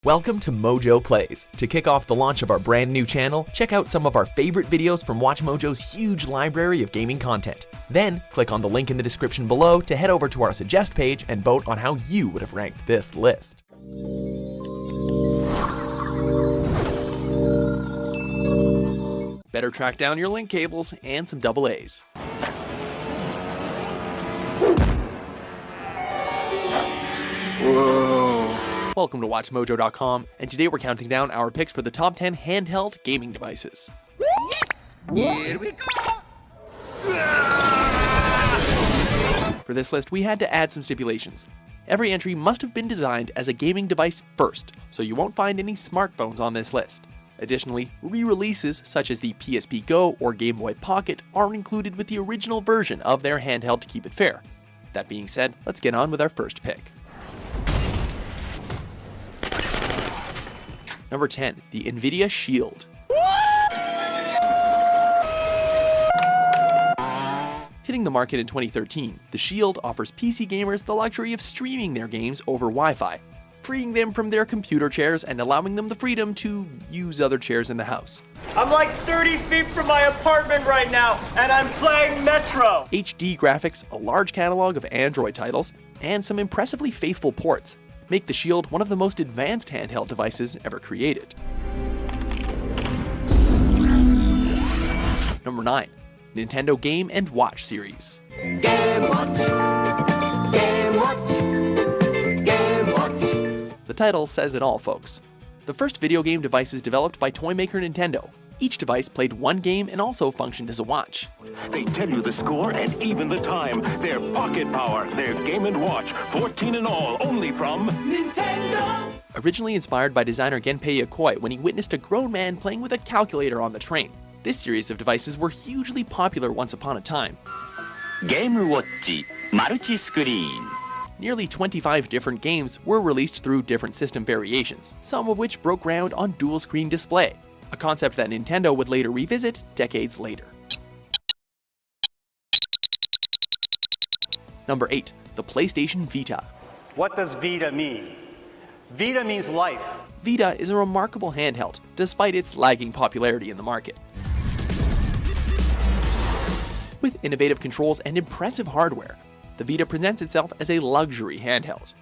Welcome to MojoPlays. To kick off the launch of our brand new channel, check out some of our favorite videos from WatchMojo's huge library of gaming content. Then, click on the link in the description below to head over to our Suggest page and vote on how you would have ranked this list. Better track down your link cables and some AA's. Whoa. Welcome to WatchMojo.com, and today we're counting down our picks for the top 10 handheld gaming devices. Here we go! For this list, we had to add some stipulations. Every entry must have been designed as a gaming device first, so you won't find any smartphones on this list. Additionally, re-releases such as the PSP Go or Game Boy Pocket are included with the original version of their handheld to keep it fair. That being said, let's get on with our first pick. Number 10, the Nvidia Shield. Hitting the market in 2013, the Shield offers PC gamers the luxury of streaming their games over Wi-Fi, freeing them from their computer chairs and allowing them the freedom to use other chairs in the house. I'm like 30 feet from my apartment right now, and I'm playing Metro! HD graphics, a large catalog of Android titles, and some impressively faithful ports make the Shield one of the most advanced handheld devices ever created. Number 9. Nintendo Game & Watch series. Game Watch! Game Watch! Game Watch! The title says it all, folks. The first video game devices developed by toy maker Nintendo. Each device played one game and also functioned as a watch. They tell you the score and even the time. Their pocket power, their Game & Watch, 14 in all, only from Nintendo! Originally inspired by designer Genpei Yokoi when he witnessed a grown man playing with a calculator on the train. This series of devices were hugely popular once upon a time. Game Watch Multi-Screen. Nearly 25 different games were released through different system variations, some of which broke ground on dual-screen display, a concept that Nintendo would later revisit decades later. Number 8. The PlayStation Vita. What does Vita mean? Vita means life. Vita is a remarkable handheld, despite its lagging popularity in the market. With innovative controls and impressive hardware, the Vita presents itself as a luxury handheld.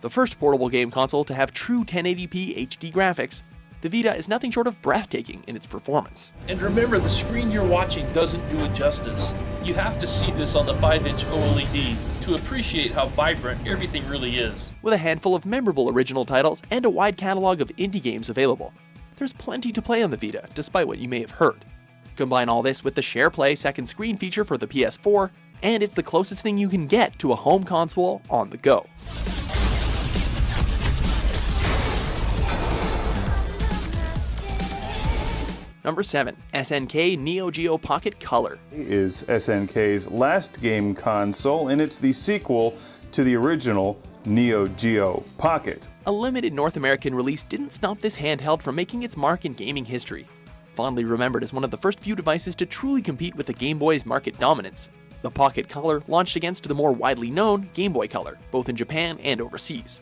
The first portable game console to have true 1080p HD graphics, the Vita is nothing short of breathtaking in its performance. And remember, the screen you're watching doesn't do it justice. You have to see this on the 5-inch OLED to appreciate how vibrant everything really is. With a handful of memorable original titles and a wide catalog of indie games available, there's plenty to play on the Vita, despite what you may have heard. Combine all this with the SharePlay second screen feature for the PS4, and it's the closest thing you can get to a home console on the go. Number 7. SNK Neo Geo Pocket Color. Is SNK's last game console, and it's the sequel to the original Neo Geo Pocket. A limited North American release didn't stop this handheld from making its mark in gaming history. Fondly remembered as one of the first few devices to truly compete with the Game Boy's market dominance, the Pocket Color launched against the more widely known Game Boy Color, both in Japan and overseas.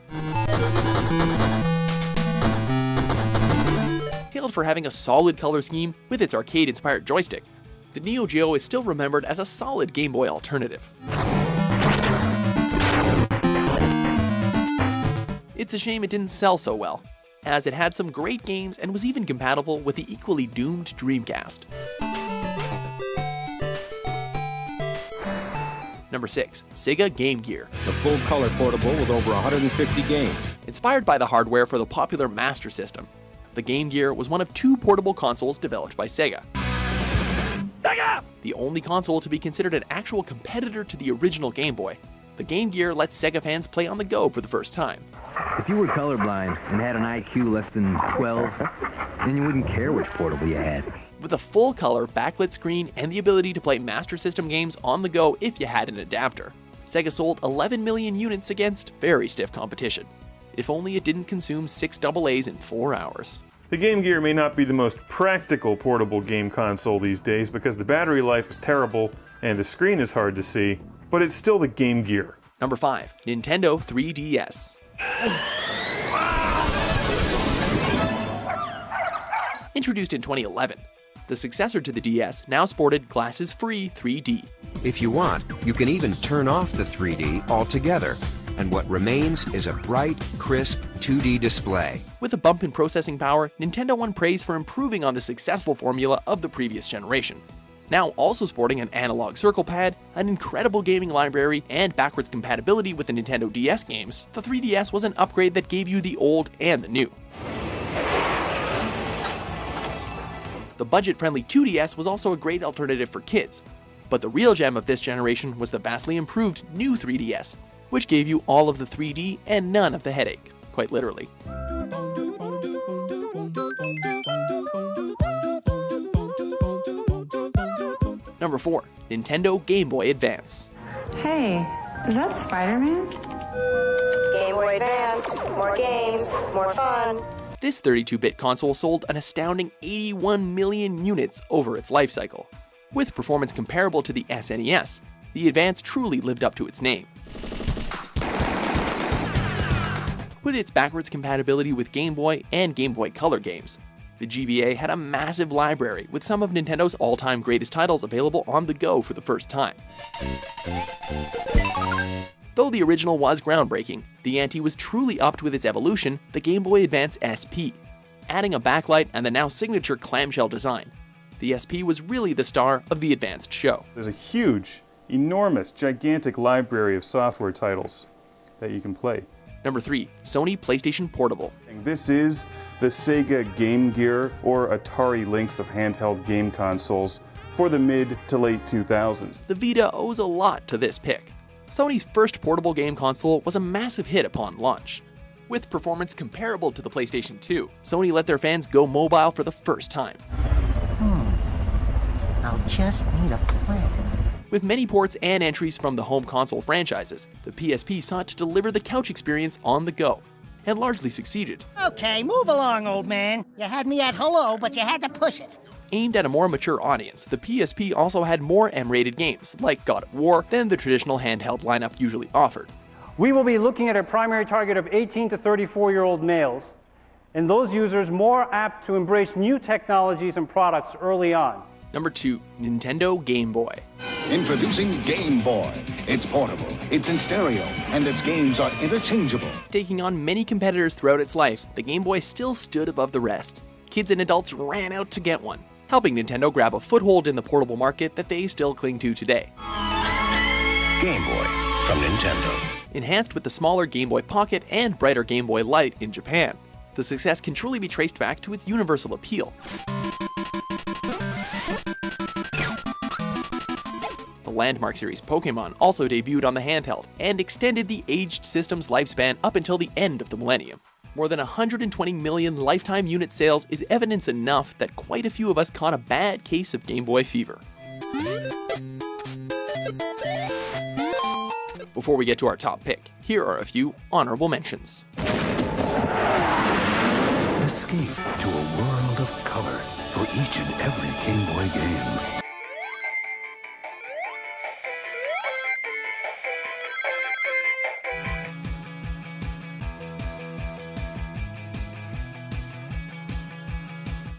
Hailed for having a solid color scheme with its arcade-inspired joystick, the Neo Geo is still remembered as a solid Game Boy alternative. It's a shame it didn't sell so well, as it had some great games and was even compatible with the equally doomed Dreamcast. Number 6. Sega Game Gear. The full-color portable with over 150 games. Inspired by the hardware for the popular Master System, the Game Gear was one of 2 portable consoles developed by Sega. The only console to be considered an actual competitor to the original Game Boy, the Game Gear lets Sega fans play on the go for the first time. If you were colorblind and had an IQ less than 12, then you wouldn't care which portable you had. With a full-color backlit screen and the ability to play Master System games on the go if you had an adapter, Sega sold 11 million units against very stiff competition. If only it didn't consume 6 AA's in 4 hours. The Game Gear may not be the most practical portable game console these days because the battery life is terrible and the screen is hard to see, but it's still the Game Gear. Number 5. Nintendo 3DS. introduced in 2011. The successor to the DS now sported glasses-free 3D. If you want, you can even turn off the 3D altogether, and what remains is a bright, crisp 2D display. With a bump in processing power, Nintendo won praise for improving on the successful formula of the previous generation. Now also sporting an analog circle pad, an incredible gaming library, and backwards compatibility with the Nintendo DS games, the 3DS was an upgrade that gave you the old and the new. The budget-friendly 2DS was also a great alternative for kids, but the real gem of this generation was the vastly improved new 3DS, which gave you all of the 3D and none of the headache, quite literally. Number 4. Nintendo Game Boy Advance. Hey, is that Spider-Man? Game Boy Advance, more games, more fun. This 32-bit console sold an astounding 81 million units over its life cycle. With performance comparable to the SNES, the Advance truly lived up to its name. With its backwards compatibility with Game Boy and Game Boy Color games, the GBA had a massive library with some of Nintendo's all-time greatest titles available on the go for the first time. Though the original was groundbreaking, the ante was truly upped with its evolution, the Game Boy Advance SP. Adding a backlight and the now signature clamshell design, the SP was really the star of the Advanced show. There's a huge, enormous, gigantic library of software titles that you can play. Number 3. Sony PlayStation Portable. This is the Sega Game Gear or Atari Lynx of handheld game consoles for the mid to late 2000s. The Vita owes a lot to this pick. Sony's first portable game console was a massive hit upon launch. With performance comparable to the PlayStation 2, Sony let their fans go mobile for the first time. I'll just need a plan. With many ports and entries from the home console franchises, the PSP sought to deliver the couch experience on the go, and largely succeeded. Okay, move along, old man. You had me at hello, but you had to push it. Aimed at a more mature audience, the PSP also had more M-rated games, like God of War, than the traditional handheld lineup usually offered. We will be looking at a primary target of 18 to 34-year-old males, and those users more apt to embrace new technologies and products early on. Number 2. Nintendo Game Boy. Introducing Game Boy. It's portable, it's in stereo, and its games are interchangeable. Taking on many competitors throughout its life, the Game Boy still stood above the rest. Kids and adults ran out to get one, helping Nintendo grab a foothold in the portable market that they still cling to today. Game Boy from Nintendo. Enhanced with the smaller Game Boy Pocket and brighter Game Boy Light in Japan, the success can truly be traced back to its universal appeal. The landmark series Pokémon also debuted on the handheld and extended the aged system's lifespan up until the end of the millennium. More than 120 million lifetime unit sales is evidence enough that quite a few of us caught a bad case of Game Boy fever. Before we get to our top pick, here are a few honorable mentions. Escape to a world of color for each and every Game Boy game.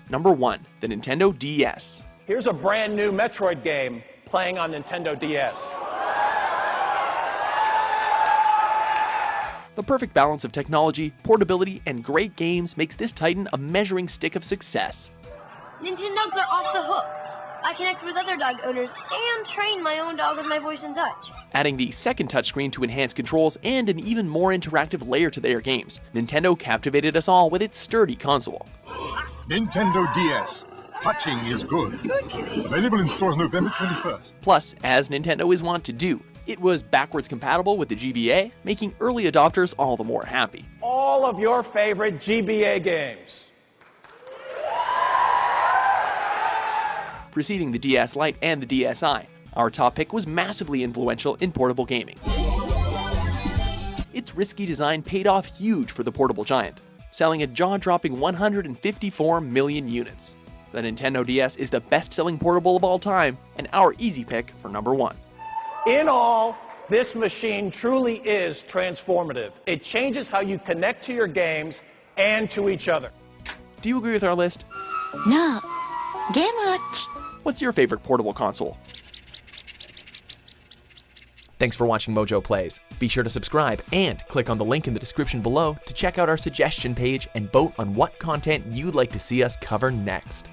Number 1. The Nintendo DS. Here's a brand new Metroid game playing on Nintendo DS. The perfect balance of technology, portability, and great games makes this titan a measuring stick of success. Nintendogs are off the hook. I connect with other dog owners and train my own dog with my voice and touch. Adding the second touchscreen to enhance controls and an even more interactive layer to their games, Nintendo captivated us all with its sturdy console. Nintendo DS. Touching is good. Available in stores November 21st. Plus, as Nintendo is wont to do, it was backwards compatible with the GBA, making early adopters all the more happy. All of your favorite GBA games. Preceding the DS Lite and the DSi, our top pick was massively influential in portable gaming. Its risky design paid off huge for the portable giant, selling a jaw-dropping 154 million units. The Nintendo DS is the best-selling portable of all time, and our easy pick for number 1. In all, this machine truly is transformative. It changes how you connect to your games and to each other. Do you agree with our list? No. Game Watch. What's your favorite portable console? Thanks for watching Mojo Plays. Be sure to subscribe and click on the link in the description below to check out our suggestion page and vote on what content you'd like to see us cover next.